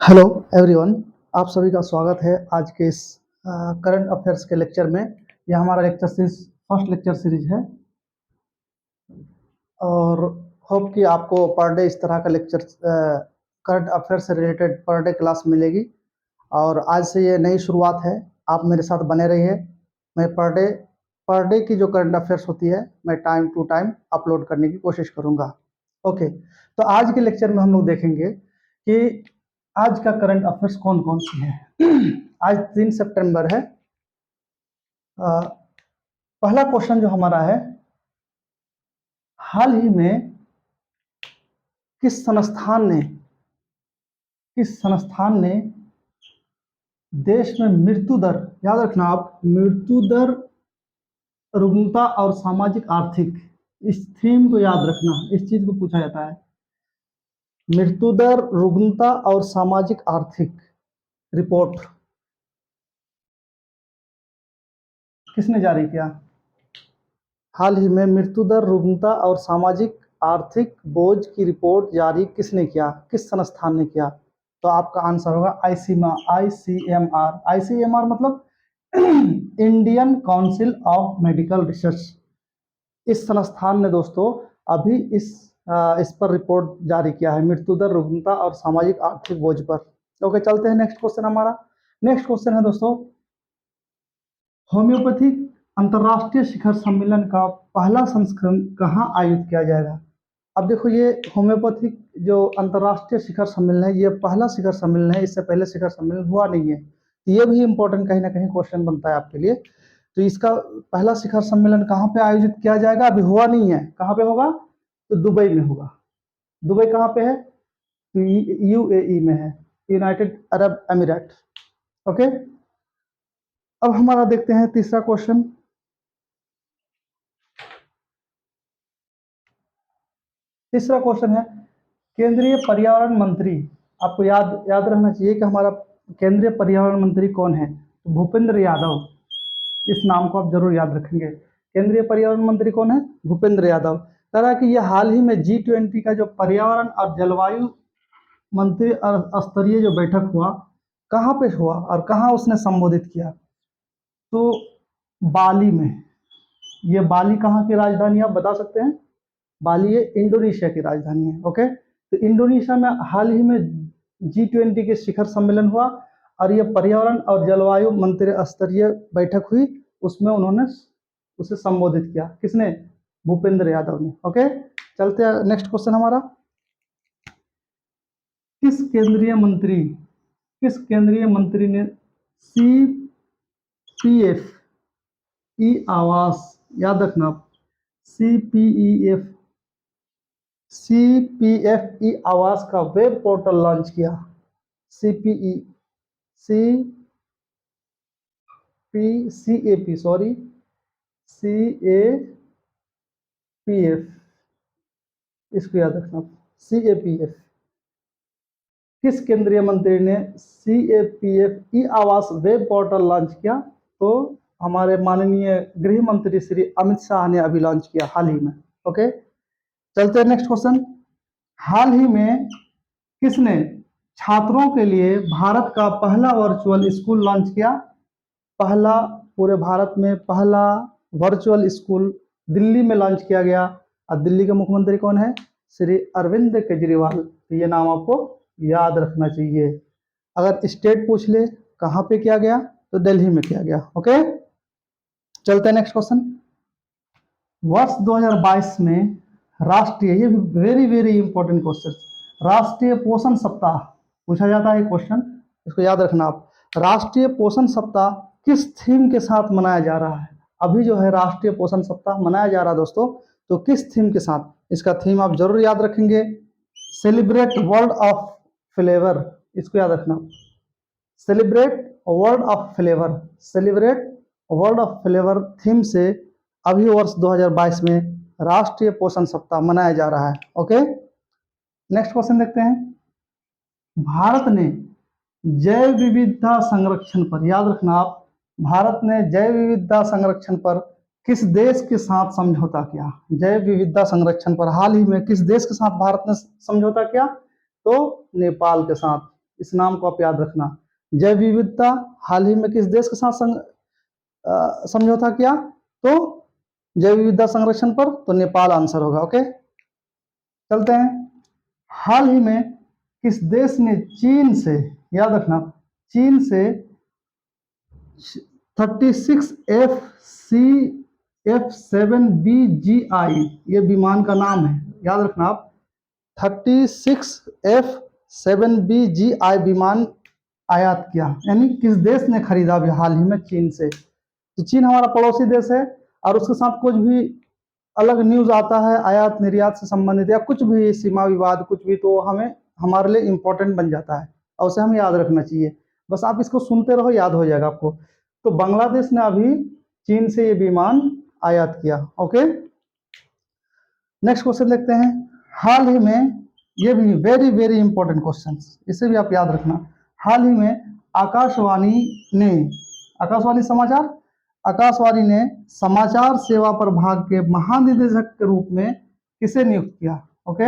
Hello everyone, आप सभी का स्वागत है आज के इस करंट अफेयर्स के लेक्चर में। यह हमारा lecture series first lecture series है और होप कि आपको पर डे इस तरह का लेक्चर करंट अफेयर से रिलेटेड पर डे क्लास मिलेगी। और आज से ये नई शुरुआत है, आप मेरे साथ बने रहिए। मैं पर डे की जो करंट अफेयर्स होती है मैं टाइम टू टाइम अपलोड करने की कोशिश करूँगा। ओके, तो आज के लेक्चर में हम लोग देखेंगे कि आज का करंट अफेयर्स कौन कौन सी है। आज 3 सितंबर है। पहला क्वेश्चन जो हमारा है, हाल ही में किस संस्थान ने देश में मृत्यु दर, याद रखना आप, मृत्यु दर, रुग्णता और सामाजिक आर्थिक, इस थीम को याद रखना, इस चीज को पूछा जाता है। मृत्यु दर, रुग्णता और सामाजिक आर्थिक रिपोर्ट किसने जारी किया? हाल ही में मृत्यु दर, रुग्णता और सामाजिक आर्थिक बोझ की रिपोर्ट जारी किसने किया, किस संस्थान ने किया? तो आपका आंसर होगा आईसीएमआर। आईसीएमआर मतलब Indian council of medical research. इस संस्थान ने दोस्तों अभी इस पर रिपोर्ट जारी किया है, मृत्यु दर, रुग्णता और सामाजिक आर्थिक बोझ पर। ओके, चलते हैं नेक्स्ट क्वेश्चन। हमारा नेक्स्ट क्वेश्चन है दोस्तों, होम्योपैथिक अंतर्राष्ट्रीय शिखर सम्मेलन का पहला संस्करण कहाँ आयोजित किया जाएगा? अब देखो, ये होम्योपैथिक जो अंतर्राष्ट्रीय शिखर सम्मेलन है, ये पहला शिखर सम्मेलन है, इससे पहले शिखर सम्मेलन हुआ नहीं है। तो ये भी इंपॉर्टेंट कहीं ना कहीं क्वेश्चन बनता है आपके लिए। तो इसका पहला शिखर सम्मेलन कहाँ पे आयोजित किया जाएगा? अभी हुआ नहीं है। कहाँ पे होगा? तो दुबई में होगा। दुबई कहाँ पे है? तो यूएई में है, यूनाइटेड अरब अमीरात। ओके, अब हमारा देखते हैं तीसरा क्वेश्चन। तीसरा क्वेश्चन है, केंद्रीय पर्यावरण मंत्री, आपको याद याद रहना चाहिए कि हमारा केंद्रीय पर्यावरण मंत्री कौन है? तो भूपेंद्र यादव। इस नाम को आप जरूर याद रखेंगे। केंद्रीय पर्यावरण मंत्री कौन है? भूपेंद्र यादव। कह रहा है कि यह हाल ही में G20 का जो पर्यावरण और जलवायु मंत्री स्तरीय जो बैठक हुआ, कहाँ पे हुआ और कहाँ उसने संबोधित किया? तो बाली में। ये बाली कहाँ की राजधानी, आप बता सकते हैं? बाली ये इंडोनेशिया की राजधानी है। ओके, तो इंडोनेशिया में हाल ही में G20 के शिखर सम्मेलन हुआ और ये पर्यावरण और जलवायु मंत्री स्तरीय बैठक हुई, उसमें उन्होंने उसे संबोधित किया। किसने? भूपेंद्र यादव ने। ओके, चलते हैं नेक्स्ट क्वेश्चन हमारा। किस केंद्रीय मंत्री ने CPF ई आवास, याद रखना, CPEF CPF ई आवास का वेब पोर्टल लॉन्च किया? CPE CAP सॉरी CAPF, इसको याद रखना, CAPF। किस केंद्रीय मंत्री ने CAPF ई आवास वेब पोर्टल लॉन्च किया? तो हमारे माननीय गृह मंत्री श्री अमित शाह ने अभी लॉन्च किया हाल ही में। ओके, चलते हैं नेक्स्ट क्वेश्चन। हाल ही में किसने छात्रों के लिए भारत का पहला वर्चुअल स्कूल लॉन्च किया? पहला, पूरे भारत में पहला वर्चुअल स्कूल दिल्ली में लॉन्च किया गया। और दिल्ली के मुख्यमंत्री कौन है? श्री अरविंद केजरीवाल। तो ये नाम आपको याद रखना चाहिए। अगर स्टेट पूछ ले कहाँ पे किया गया, तो दिल्ली में किया गया। ओके, चलते हैं नेक्स्ट क्वेश्चन। वर्ष 2022 में राष्ट्रीय, ये भी वेरी वेरी इंपॉर्टेंट क्वेश्चन, राष्ट्रीय पोषण सप्ताह पूछा जाता है क्वेश्चन, इसको याद रखना आप। राष्ट्रीय पोषण सप्ताह किस थीम के साथ मनाया जा रहा है? अभी जो है राष्ट्रीय पोषण सप्ताह मनाया जा रहा है दोस्तों, तो किस थीम के साथ? इसका थीम आप जरूर याद रखेंगे, सेलिब्रेट वर्ल्ड ऑफ फ्लेवर, इसको याद रखना, celebrate world of flavour, celebrate world of flavour theme से अभी वर्ष 2022 में राष्ट्रीय पोषण सप्ताह मनाया जा रहा है। ओके, नेक्स्ट क्वेश्चन देखते हैं। भारत ने जैव विविधता संरक्षण पर, याद रखना आप, भारत ने जैव विविधता संरक्षण पर किस देश के साथ समझौता किया? जैव विविधता संरक्षण पर हाल ही में किस देश के साथ भारत ने समझौता किया? तो नेपाल के साथ। इस नाम को आप याद रखना। जैव विविधता हाल ही में किस देश के साथ समझौता किया? तो जैव विविधता संरक्षण पर, तो नेपाल आंसर होगा। ओके, चलते हैं। हाल ही में किस देश ने चीन से, याद रखना, चीन से 36F-7BGI ये विमान का नाम है, याद रखना आप। 36F-7BGI विमान आयात किया, यानी किस देश ने खरीदा अभी हाल ही में चीन से? तो चीन हमारा पड़ोसी देश है, और उसके साथ कुछ भी अलग न्यूज आता है आयात निर्यात से संबंधित या कुछ भी सीमा विवाद कुछ भी, तो हमें हमारे लिए इंपॉर्टेंट बन जाता है और उसे हमें याद रखना चाहिए। बस आप इसको सुनते रहो, याद हो जाएगा आपको। तो बांग्लादेश ने अभी चीन से ये विमान आयात किया। ओके, नेक्स्ट क्वेश्चन देखते हैं। हाल ही में, ये भी वेरी वेरी इंपॉर्टेंट क्वेश्चन, इसे भी आप याद रखना। हाल ही में आकाशवाणी ने समाचार सेवा प्रभाग के महानिदेशक के रूप में किसे नियुक्त किया? ओके,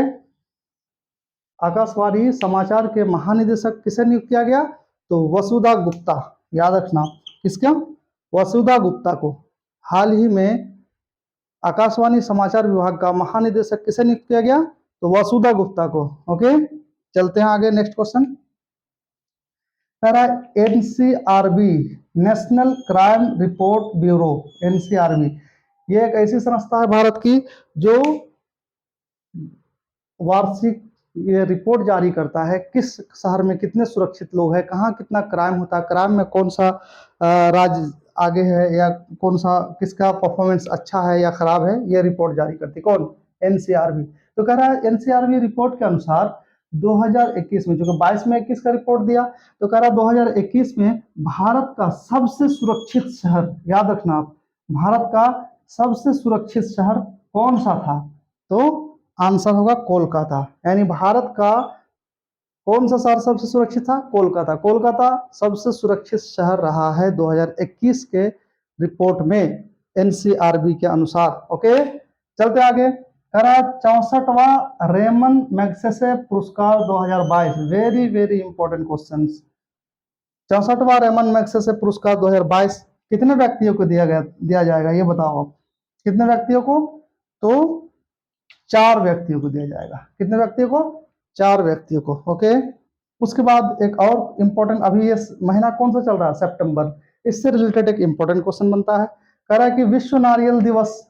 आकाशवाणी समाचार के महानिदेशक किसे नियुक्त किया गया? तो वसुधा गुप्ता, याद रखना। किसका? वसुधा गुप्ता को। हाल ही में आकाशवाणी समाचार विभाग का महानिदेशक किसे नियुक्त किया गया? तो वसुधा गुप्ता को। ओके, चलते हैं आगे। नेक्स्ट क्वेश्चन कह रहा है NCRB, national crime report bureau, NCRB ये एक ऐसी संस्था है भारत की जो वार्षिक ये रिपोर्ट जारी करता है किस शहर में कितने सुरक्षित लोग हैं, कहाँ कितना क्राइम होता है, क्राइम में कौन सा राज्य आगे है या कौन सा किसका परफॉर्मेंस अच्छा है या खराब है, ये रिपोर्ट जारी करती है। कौन? एनसीआरबी। तो कह रहा है एनसीआरबी रिपोर्ट के अनुसार 2021 में, जो कि 22 में 21 का रिपोर्ट दिया, तो कह रहा है 2021 में भारत का सबसे सुरक्षित शहर, याद रखना आप, भारत का सबसे सुरक्षित शहर कौन सा था? तो आंसर होगा कोलकाता। यानी भारत का कौन सा शहर सबसे सुरक्षित था? कोलकाता। कोलकाता सबसे सुरक्षित शहर रहा है 2021 के रिपोर्ट में एनसीआरबी के अनुसार। ओके, चलते आगे। कह रहा है 64वां रेमन मैग्सेसे पुरस्कार 2022, वेरी वेरी इंपॉर्टेंट क्वेश्चन। 64वां रेमन मैग्सेसे पुरस्कार 2022 कितने व्यक्तियों को दिया जाएगा, ये बताओ आप। कितने व्यक्तियों को? तो 4 व्यक्तियों को दिया जाएगा। कितने व्यक्तियों को? 4 व्यक्तियों को। ओके, उसके बाद एक और इंपॉर्टेंट, अभी ये महीना कौन सा चल रहा है? सितंबर। इससे रिलेटेड एक इंपॉर्टेंट क्वेश्चन बनता है। कह रहा है कि विश्व नारियल दिवस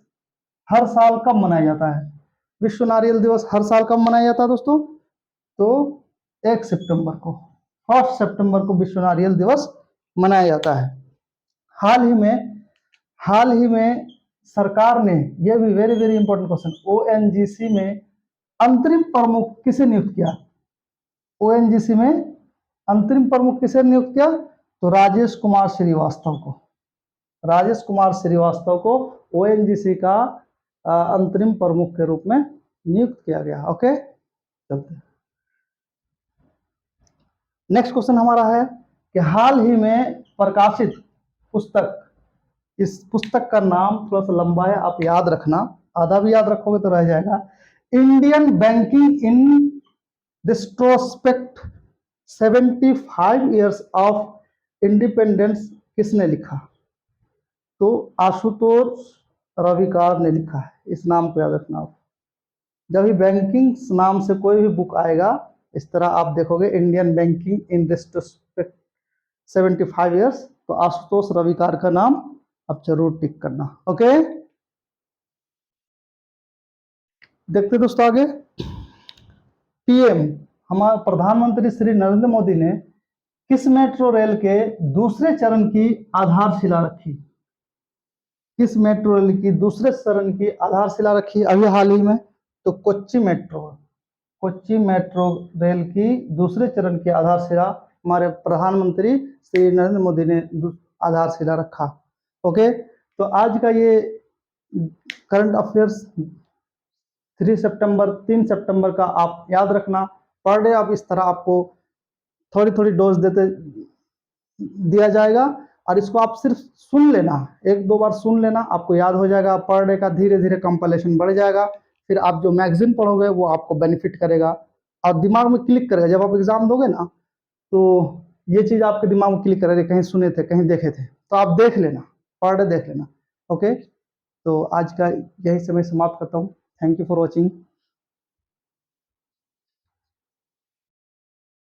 हर साल कब मनाया जाता है? विश्व नारियल दिवस हर साल कब मनाया जाता है दोस्तों? तो 1 सितंबर को, 1 सितंबर को विश्व नारियल दिवस मनाया जाता है। हाल ही में सरकार ने, यह भी very very important question, ONGC में अंतरिम प्रमुख किसे नियुक्त किया? ओएनजीसी में अंतरिम प्रमुख किसे नियुक्त किया? तो राजेश कुमार श्रीवास्तव को। राजेश कुमार श्रीवास्तव को ओएनजीसी का अंतरिम प्रमुख के रूप में नियुक्त किया गया। ओके, चलते हैं। नेक्स्ट क्वेश्चन हमारा है कि हाल ही में प्रकाशित पुस्तक, इस पुस्तक का नाम थोड़ा सा लंबा है, आप याद रखना, आधा भी याद रखोगे तो रह जाएगा। Indian banking in retrospect 75 years of independence किसने लिखा? तो आशुतोष रविकार ने लिखा है। इस नाम को याद रखना आप। जब भी बैंकिंग नाम से कोई भी बुक आएगा, इस तरह आप देखोगे Indian banking in retrospect 75 years, तो आशुतोष रविकार का नाम आप जरूर टिक करना। ओके, देखते दोस्तों आगे। पीएम, हमारे प्रधानमंत्री श्री नरेंद्र मोदी ने किस मेट्रो रेल के दूसरे चरण की आधारशिला रखी? किस मेट्रो रेल की दूसरे चरण की आधारशिला रखी अभी हाल ही में? तो कोच्चि मेट्रो रेल की दूसरे चरण की आधारशिला हमारे प्रधानमंत्री श्री नरेंद्र मोदी ने आधारशिला रखा। ओके, तो आज का ये करंट अफेयर्स 3 सितंबर का आप याद रखना। पर डे आप इस तरह आपको थोड़ी थोड़ी डोज दिया जाएगा, और इसको आप सिर्फ सुन लेना, 1-2 बार सुन लेना, आपको याद हो जाएगा। पर डे का धीरे धीरे कंपाइलेशन बढ़ जाएगा, फिर आप जो मैगजीन पढ़ोगे वो आपको बेनिफिट करेगा और दिमाग में क्लिक करेगा। जब आप एग्जाम दोगे ना, तो ये चीज़ आपके दिमाग में क्लिक करे, कहीं सुने थे, कहीं देखे थे, तो आप देख लेना, पर डे देख लेना। ओके, तो आज का यही समय समाप्त करता हूँ। Thank you for watching.